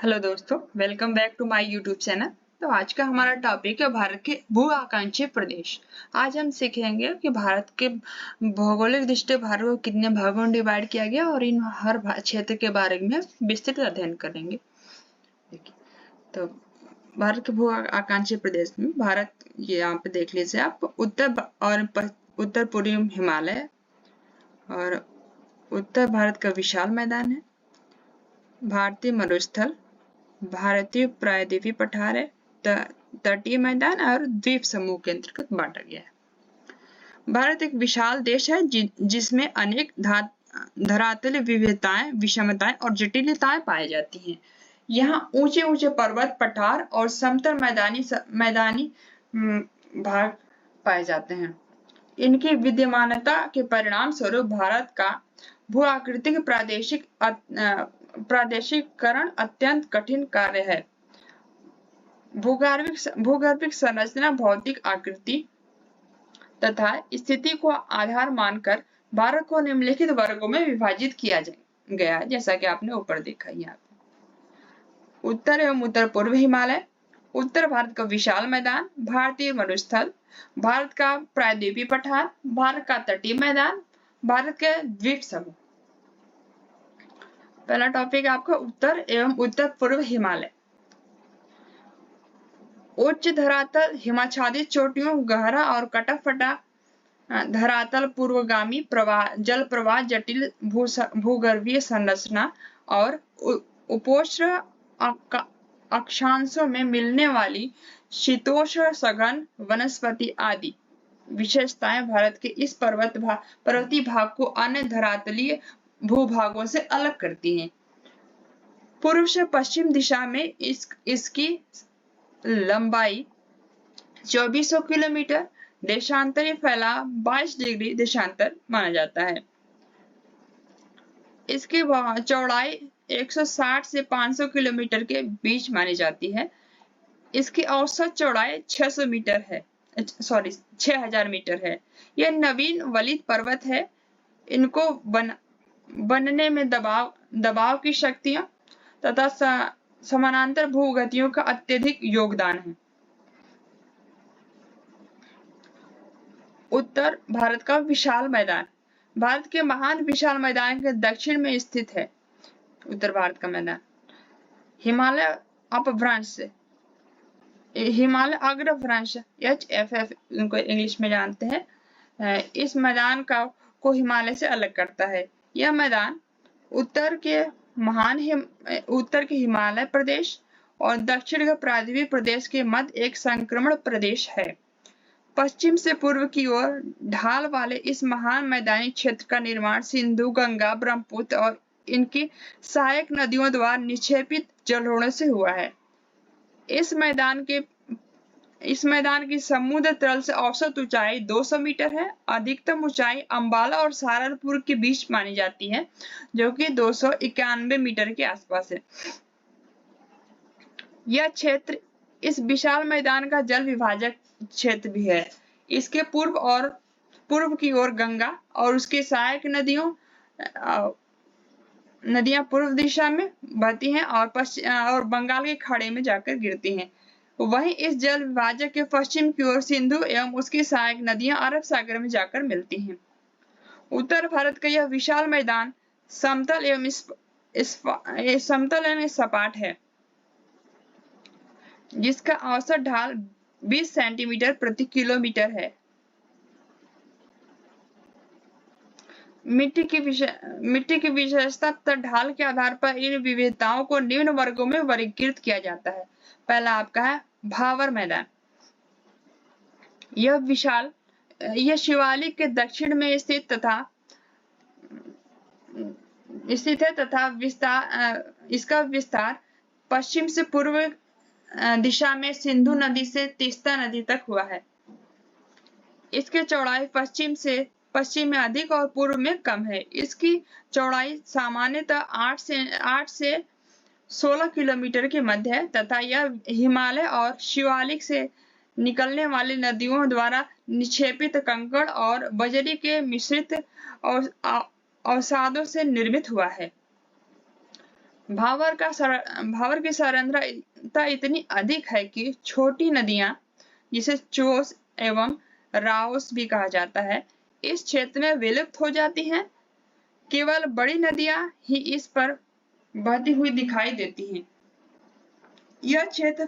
Hello दोस्तों, welcome back to my YouTube channel. तो आज का हमारा टॉपिक है भारत के भू आकांक्षी प्रदेश। आज हम सीखेंगे कि भारत के भौगोलिक दृष्टि भारत को कितने भागों में डिवाइड किया गया और इन हर क्षेत्र के बारे में विस्तृत अध्ययन करेंगे। देखिए, तो भारत के भू आकांक्षी प्रदेश में भारत, ये यहाँ पे देख लीजिए आप, उत्तर पूर्वी हिमालय और उत्तर भारत का विशाल मैदान है, भारतीय मरुस्थल, भारतीय प्रायद्वीपीय पठार है, तटीय मैदान और द्वीप समूह के अंतर्गत बांटा गया है। भारत एक विशाल देश है जिसमें अनेक धरातलीय विविधताएं, विषमताएं और जटिलताएं पाई जाती हैं। यहाँ ऊंचे ऊंचे पर्वत, पठार और समतल मैदानी भाग पाए जाते हैं। इनकी विद्यमानता के परिणाम स्वरूप भारत का भू आकृतिक प्रादेशिकरण अत्यंत कठिन कार्य है। भूगर्भिक संरचना, भौतिक आकृति तथा स्थिति को आधार मानकर भारत को निम्नलिखित वर्गों में विभाजित किया गया है, जैसा कि आपने ऊपर देखा यहाँ पे। उत्तर एवं उत्तर पूर्व हिमालय, उत्तर भारत का विशाल मैदान, भारतीय मरुस्थल, भारत का प्रायद्वीपीय पठार, भारत का तटीय मैदान, भारत के द्वीप समूह। पहला टॉपिक आपका उत्तर एवं उत्तर पूर्व हिमालय। उच्च धरातल हिमाच्छादित चोटियों, गहरा और कटा-फटा धरातल, पूर्वगामी प्रवाह, जल प्रवाह, जटिल भूगर्भीय संरचना और उपोष्ण अक्षांशों में मिलने वाली शीतोष्ण सघन वनस्पति आदि विशेषताएं भारत के इस पर्वतीय भाग को अन्य धरातलीय भूभागों से अलग करती हैं। पूर्व से पश्चिम दिशा में इसकी लंबाई 2400 किलोमीटर, देशांतरी फैलाव 22 डिग्री देशांतर माना जाता है। इसकी चौड़ाई 160 से 500 किलोमीटर के बीच मानी जाती है। इसकी औसत चौड़ाई 6000 मीटर है। यह नवीन वलित पर्वत है। इनको बनने में दबाव की शक्तियां तथा समानांतर भूगतियों का अत्यधिक योगदान है। उत्तर भारत का विशाल मैदान, भारत के महान विशाल मैदान के दक्षिण में स्थित है। उत्तर भारत का मैदान हिमालय अपभ्रंश से, हिमालय अग्रभ्रंश HFF उनको इंग्लिश में जानते हैं, इस मैदान को हिमालय से अलग करता है। यह मैदान उत्तर के हिमालय प्रदेश और दक्षिण के प्रायद्वीपीय प्रदेश के मध्य एक संक्रमण प्रदेश है। पश्चिम से पूर्व की ओर ढाल वाले इस महान मैदानी क्षेत्र का निर्माण सिंधु, गंगा, ब्रह्मपुत्र और इनकी सहायक नदियों द्वारा निक्षेपित जलोढ़ों से हुआ है। इस मैदान की समुद्र तल से औसत ऊंचाई 200 मीटर है। अधिकतम ऊंचाई अंबाला और सहारनपुर के बीच मानी जाती है, जो कि 291 मीटर के आसपास है। यह क्षेत्र इस विशाल मैदान का जल विभाजक क्षेत्र भी है। इसके पूर्व की ओर गंगा और उसके सहायक नदियां पूर्व दिशा में बहती हैं और बंगाल के खाड़ी में जाकर गिरती हैं। वहीं इस जल विभाजक के पश्चिम की ओर सिंधु एवं उसकी सहायक नदियां अरब सागर में जाकर मिलती हैं। उत्तर भारत का यह विशाल मैदान समतल एवं सपाट है, जिसका औसत ढाल 20 सेंटीमीटर प्रति किलोमीटर है। मिट्टी की विशेषता तथा ढाल के आधार पर इन विविधताओं को निम्न वर्गों में वर्गीकृत किया जाता है। पहला आपका है भावर मैदान। यह शिवालिक के दक्षिण में स्थित है तथा इसका विस्तार पश्चिम से पूर्व दिशा में सिंधु नदी से तीस्ता नदी तक हुआ है। इसकी चौड़ाई पश्चिम में अधिक और पूर्व में कम है। इसकी चौड़ाई सामान्यतः 8 से 16 किलोमीटर के मध्य है तथा यह हिमालय और शिवालिक से निकलने वाली नदियों द्वारा निक्षेपित कंकड़ और बजरी के मिश्रित अवसादों से निर्मित हुआ है। भावर की सांद्रता इतनी अधिक है कि छोटी नदियां, जिसे चोस एवं राओस भी कहा जाता है, इस क्षेत्र में विलुप्त हो जाती हैं। केवल बड़ी नदियां ही इस पर बहती हुई दिखाई देती हैं। यह क्षेत्र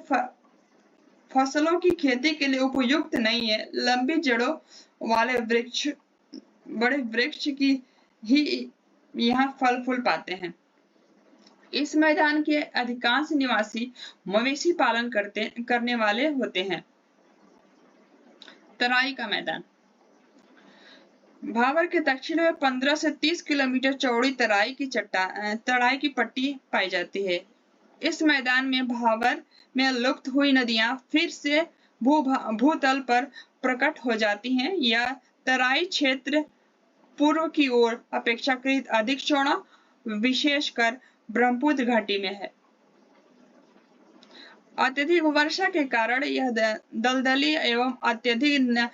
फसलों की खेती के लिए उपयुक्त नहीं है। लंबी जड़ों वाले बड़े वृक्ष की ही यहाँ फल फूल पाते हैं। इस मैदान के अधिकांश निवासी मवेशी पालन करने वाले होते हैं। तराई का मैदान। भावर के दक्षिण में 15 से 30 किलोमीटर चौड़ी तराई की पट्टी पाई जाती है। इस मैदान में भावर में लुप्त हुई नदियां फिर से भूतल पर प्रकट हो जाती हैं। यह तराई क्षेत्र पूर्व की ओर अपेक्षाकृत अधिक चौड़ा, विशेषकर ब्रह्मपुत्र घाटी में है। अत्यधिक वर्षा के कारण यह दलदली एवं अत्यधिक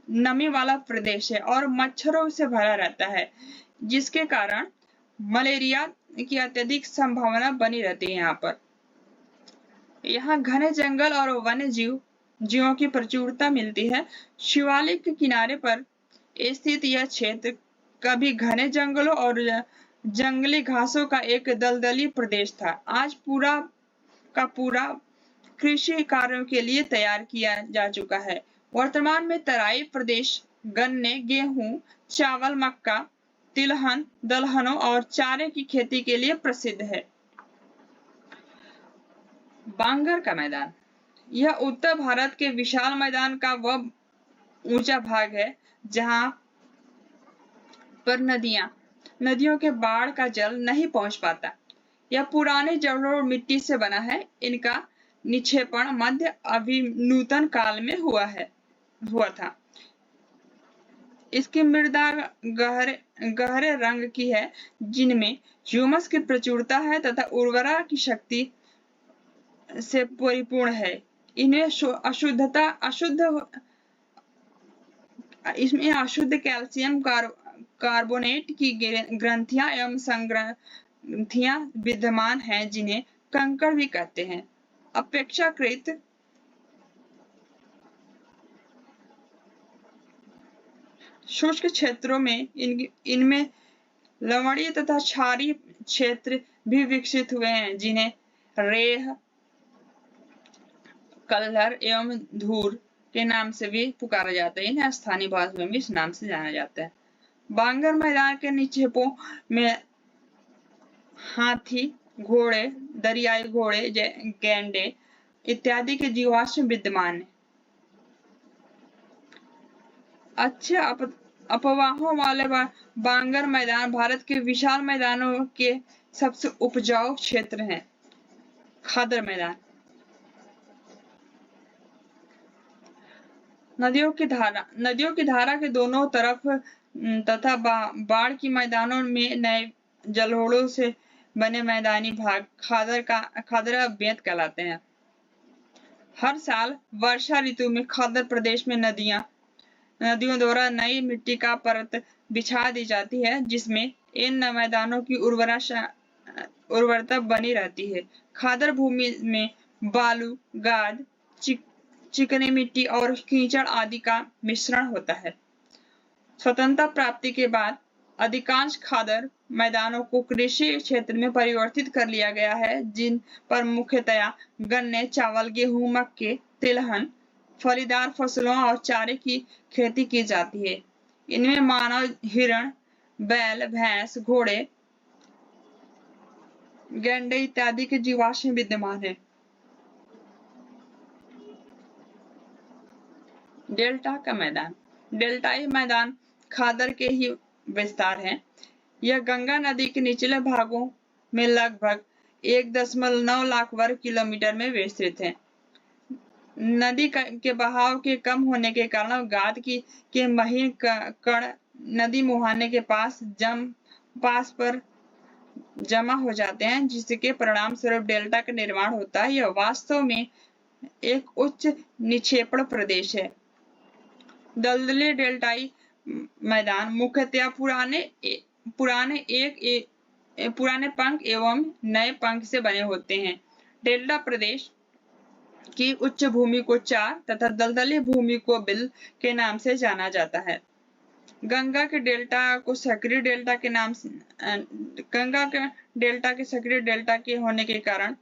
नमी वाला प्रदेश है और मच्छरों से भरा रहता है, जिसके कारण मलेरिया की अत्यधिक संभावना बनी रहती है। यहाँ घने जंगल और वन्य जीवों की प्रचुरता मिलती है। शिवालिक के किनारे पर स्थित यह क्षेत्र कभी घने जंगलों और जंगली घासों का एक दलदली प्रदेश था। आज पूरा का पूरा कृषि कार्यों के लिए तैयार किया जा चुका है। वर्तमान में तराई प्रदेश गन्ने, गेहूं, चावल, मक्का, तिलहन, दलहनों और चारे की खेती के लिए प्रसिद्ध है। बांगर का मैदान। यह उत्तर भारत के विशाल मैदान का वह ऊंचा भाग है जहां पर नदियों के बाढ़ का जल नहीं पहुंच पाता। यह पुराने जलोढ़ मिट्टी से बना है। इनका निक्षेपण मध्य अभिनूतन काल में हुआ था। इसकी मृदा गहरे रंग की है, जिनमें ह्यूमस की प्रचुरता है तथा उर्वरा की शक्ति से परिपूर्ण है। इसमें अशुद्ध कैल्शियम कार्बोनेट की ग्रंथियां एवं संग्रंथियां विद्यमान हैं, जिन्हें कंकड़ भी कहते हैं। अपेक्षाकृत शुष्क क्षेत्रों में इनमें लवणीय तथा क्षारीय क्षेत्र भी विकसित हुए हैं, जिन्हें रेह, कल्हर एवं धूर के नाम से भी पुकारा जाता है। इन्हें स्थानीय भाषा में भी इस नाम से जाना जाता है। बांगर मैदान के निक्षेपों में हाथी, घोड़े, दरियाई घोड़े, गैंडे इत्यादि के जीवाश्म विद्यमान हैं। अच्छे अपवाहों वाले बांगर मैदान भारत के विशाल मैदानों के सबसे उपजाऊ क्षेत्र हैं। खादर मैदान। नदियों की धारा के दोनों तरफ तथा बाढ़ की मैदानों में नए जलोढ़ों से बने मैदानी भाग खादर बेंत कहलाते हैं। हर साल वर्षा ऋतु में खादर प्रदेश में नदियों द्वारा नई मिट्टी का परत बिछा दी जाती है, जिसमें इन मैदानों की उर्वरता बनी रहती है। खादर भूमि में बालू, गाद, चिकनी मिट्टी और कीचड़ आदि का मिश्रण होता है। स्वतंत्रता प्राप्ति के बाद अधिकांश खादर मैदानों को कृषि क्षेत्र में परिवर्तित कर लिया गया है, जिन पर मुख्यतया गन्ने, चावल, गेहूं, मक्के, तिलहन, फलीदार फसलों और चारे की खेती की जाती है। इनमें मानव, हिरण, बैल, भैंस, घोड़े, गैंडे इत्यादि के जीवाश्म विद्यमान है। डेल्टा का मैदान। डेल्टाई मैदान खादर के ही विस्तार है। यह गंगा नदी के निचले भागों में लगभग 1.9 लाख वर्ग किलोमीटर में विस्तृत है। नदी के बहाव के कम होने के कारण गाद के महीन कण नदी मुहाने के पास पर जमा हो जाते हैं, जिसके परिणाम स्वरूप डेल्टा का निर्माण होता है। यह वास्तव में एक उच्च निक्षेपण प्रदेश है। दलदली डेल्टाई मैदान मुख्यतया पुराने पुराने पंख एवं नए पंख से बने होते हैं। डेल्टा प्रदेश की उच्च भूमि को चार तथा दलदली भूमि को बिल के नाम से जाना जाता है। गंगा के डेल्टा को सक्रिय डेल्टा के नाम से गंगा के डेल्टा के सक्रिय डेल्टा के होने के कारण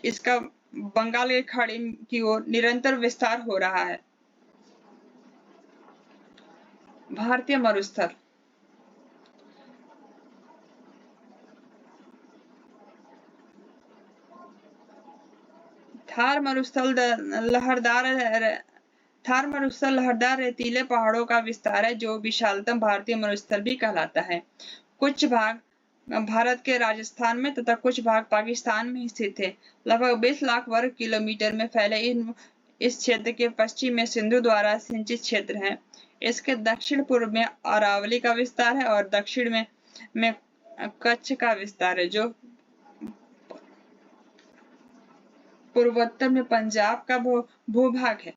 इसका बंगाल की खाड़ी की ओर निरंतर विस्तार हो रहा है। भारतीय मरुस्थल थार मरुस्थल लहरदार रेतीले पहाड़ों का विस्तार है जो विशालतम भारतीय मरुस्थल भी कहलाता है। कुछ भाग भारत के राजस्थान में तथा कुछ भाग पाकिस्तान में स्थित है। लगभग 20 लाख वर्ग किलोमीटर में फैले इस क्षेत्र के पश्चिम में सिंधु द्वारा सिंचित क्षेत्र है। इसके दक्षिण पूर्व में अरावली का विस्तार है और दक्षिण में कच्छ का विस्तार है जो पूर्वोत्तर में पंजाब का भूभाग है।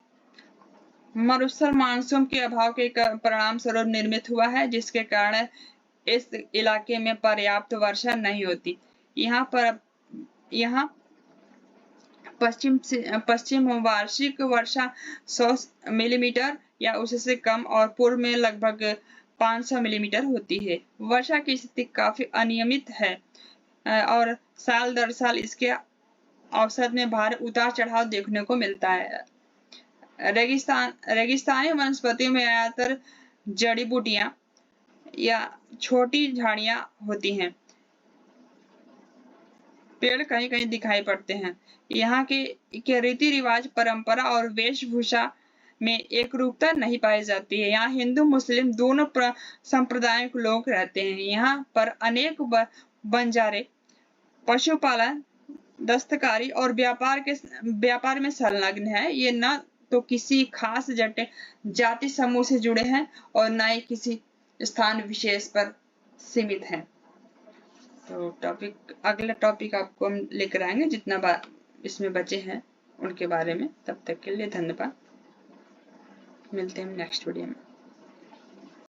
मरुस्थल मानसून के अभाव के परिणाम स्वरूप निर्मित हुआ है जिसके कारण इस इलाके में पर्याप्त वर्षा नहीं होती। यहाँ पश्चिम वार्षिक वर्षा 100 मिलीमीटर या उससे कम और पूर्व में लगभग 500 मिलीमीटर होती है। वर्षा की स्थिति काफी अनियमित है और साल दर साल इसके औसत में भारी उतार चढ़ाव देखने को मिलता है। रेगिस्तानी वनस्पतियों में ज्यादातर जड़ी बूटियां या छोटी झाड़ियां होती हैं। पेड़ कहीं कहीं दिखाई पड़ते हैं। यहाँ के रीति रिवाज, परंपरा और वेशभूषा में एक रूपता नहीं पाई जाती है। यहाँ हिंदू मुस्लिम दोनों संप्रदायों के लोग रहते हैं। यहाँ पर अनेक बंजारे पशुपालन, दस्तकारी और व्यापार में संलग्न है। ये न तो किसी खास जाति समूह से जुड़े हैं और न ही किसी स्थान विशेष पर सीमित हैं। तो अगला टॉपिक आपको हम लेकर आएंगे जितना बार इसमें बचे हैं उनके बारे में। तब तक के लिए धन्यवाद। मिलते हैं नेक्स्ट वीडियो में।